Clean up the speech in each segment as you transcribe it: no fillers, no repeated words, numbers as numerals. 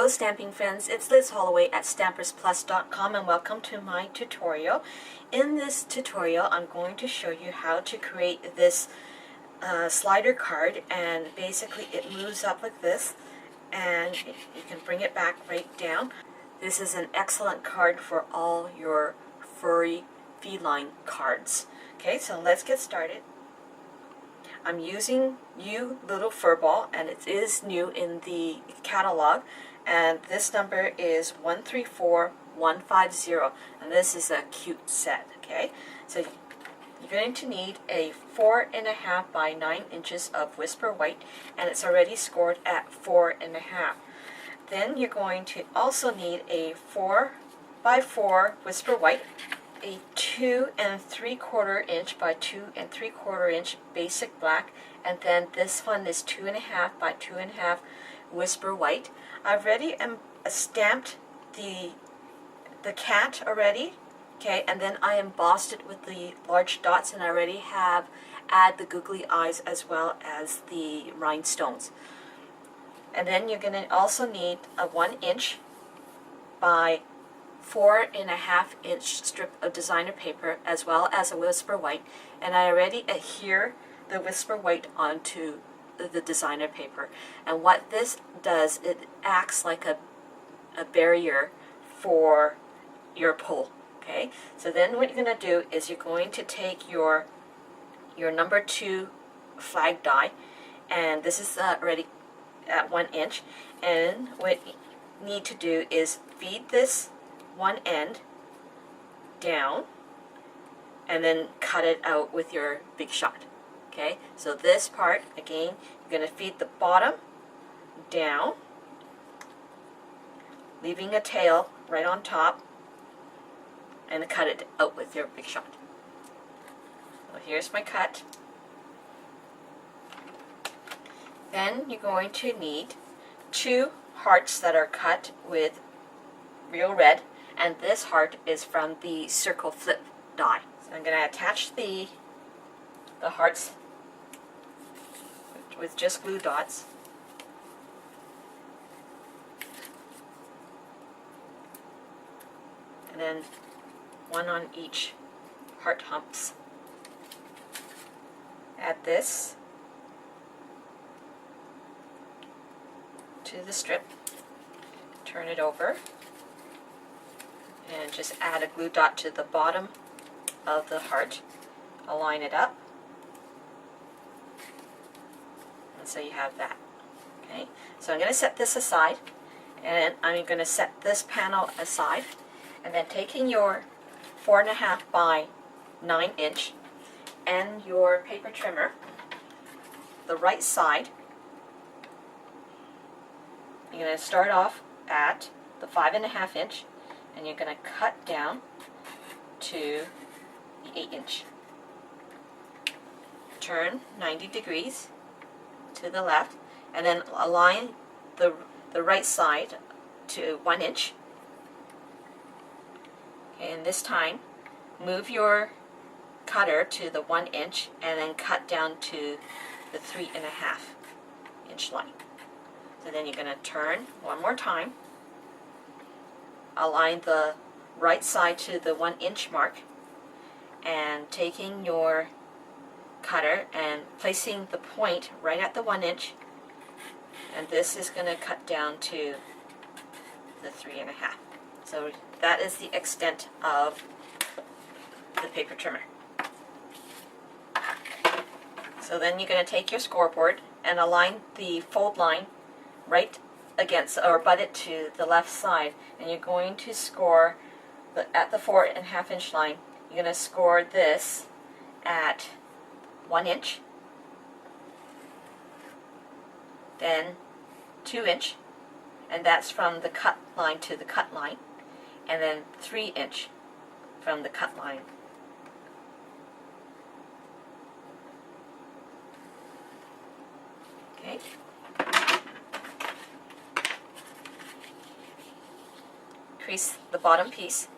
Hello stamping friends, it's Liz Holloway at stampersplus.com and welcome to my tutorial. In this tutorial I'm going to show you how to create this slider card, and basically it moves up like this and you can bring it back right down. This is an excellent card for all your furry feline cards. Okay, so let's get started. I'm using You Little Furball, and it is new in the catalog, and this number is 134150, and this is a cute set. Okay, so you're going to need a 4.5 by 9 inches of Whisper White, and it's already scored at 4.5. Then you're going to also need a 4 by 4 Whisper White, a 2 3/4 inch by 2 3/4 inch basic black, and then this one is 2.5 by 2.5 Whisper White. I've already stamped the cat already, okay, and then I embossed it with the large dots, and I already have add the googly eyes as well as the rhinestones. And then you're going to also need a 1 inch by 4.5 inch strip of designer paper, as well as a Whisper White, and I already adhere the Whisper White onto the designer paper. And what this does, it acts like a barrier for your pull. Okay, so then what you're going to do is you're going to take your number 2 flag die, and this is already at 1 inch, and what you need to do is feed this one end down and then cut it out with your big shot. Okay, so this part again, you're going to feed the bottom down, leaving a tail right on top, and cut it out with your big shot. So here's my cut. Then you're going to need 2 hearts that are cut with real red, and this heart is from the circle flip die. So I'm going to attach the hearts with just glue dots. And then one on each heart humps. Add this to the strip, turn it over, and just add a glue dot to the bottom of the heart. Align it up, and so you have that. Okay, so I'm going to set this aside, and I'm going to set this panel aside, and then taking your 4.5 by 9 inch and your paper trimmer, the right side, you're going to start off at the 5.5 inch, and you're going to cut down to the 8 inch. Turn 90 degrees to the left, and then align the right side to 1 inch. Okay, and this time move your cutter to the 1 inch and then cut down to the 3.5 inch line. So then you're going to turn one more time, align the right side to the 1 inch mark, and taking your cutter and placing the point right at the 1 inch, and this is going to cut down to the 3.5. So that is the extent of the paper trimmer. So then you're going to take your scoreboard and align the fold line right against, or butt it to the left side, and you're going to score at the 4.5 inch line. You're going to score this at 1 inch, then 2 inch, and that's from the cut line to the cut line, and then 3 inch from the cut line. Okay. Crease the bottom piece,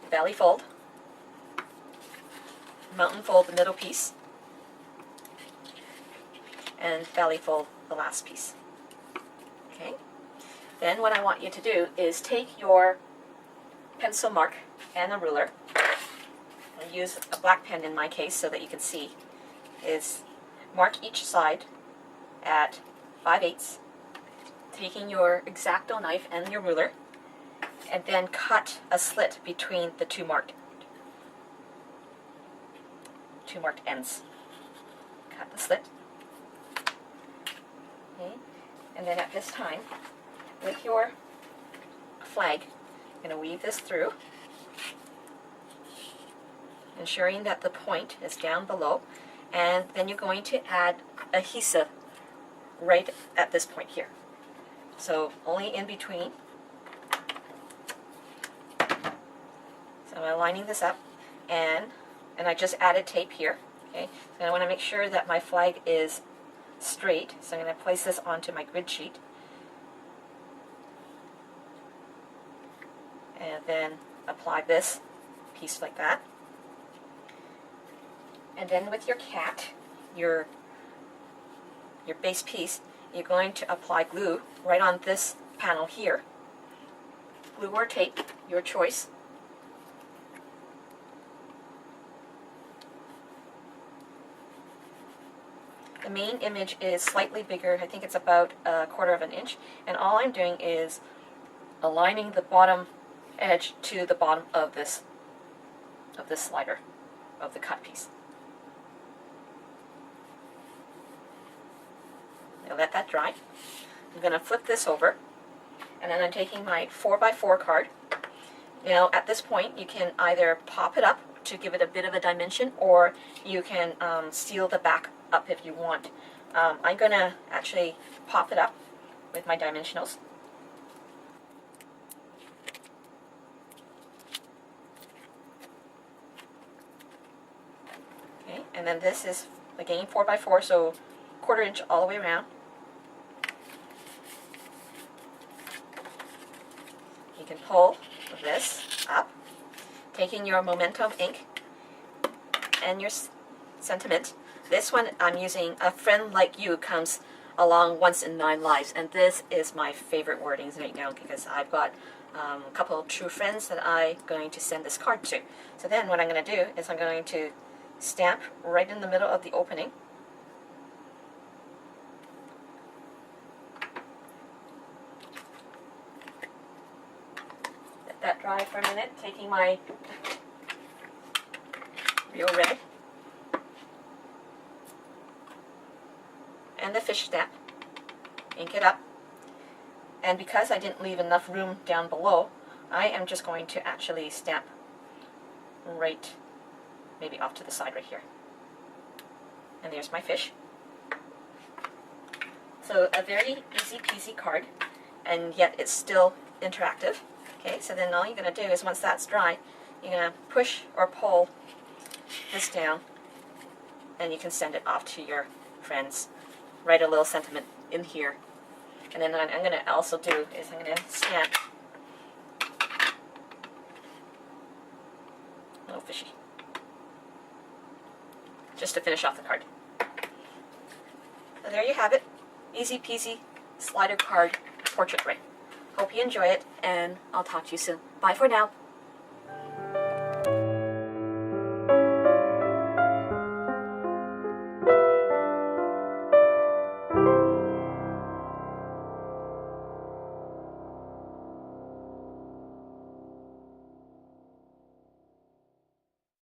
belly fold, mountain fold the middle piece, and belly fold the last piece. Okay, Then what I want you to do is take your pencil mark and a ruler. I'll use a black pen in my case so that you can see. Is mark each side at 5/8, taking your X-Acto knife and your ruler, and then cut a slit between the two marked ends. Cut the slit. Okay. And then at this time, with your flag, you're going to weave this through, ensuring that the point is down below, and then you're going to add adhesive right at this point here. So only in between. So I'm lining this up, and I just added tape here. Okay, so I want to make sure that my flag is straight, so I'm going to place this onto my grid sheet, and then apply this piece like that. And then with your cat, your base piece, you're going to apply glue right on this panel here. Glue or tape, your choice. The main image is slightly bigger. I think it's about 1/4 of an inch. And all I'm doing is aligning the bottom edge to the bottom of this slider, of the cut piece. Now let that dry. I'm going to flip this over, and then I'm taking my 4x4 card. Now at this point you can either pop it up to give it a bit of a dimension, or you can seal the back up if you want. I'm going to actually pop it up with my dimensionals. Okay, and then this is again 4x4, so 1/4 inch all the way around. You can pull this up, taking your Momentum ink and your sentiment. This one I'm using A Friend Like You Comes Along Once in 9 Lives, and this is my favorite wordings right now because I've got a couple of true friends that I'm going to send this card to. So then what I'm going to do is I'm going to stamp right in the middle of the opening. Let that dry for a minute, taking my Real Red and the fish stamp, ink it up, and because I didn't leave enough room down below, I am just going to actually stamp right, maybe off to the side right here. And there's my fish. So a very easy peasy card, and yet it's still interactive. Okay, so then all you're going to do is once that's dry, you're going to push or pull this down, and you can send it off to your friends. Write a little sentiment in here. And then what I'm going to also do is I'm going to stamp a little fishy, just to finish off the card. So there you have it. Easy peasy slider card portrait ring. Hope you enjoy it, and I'll talk to you soon. Bye for now.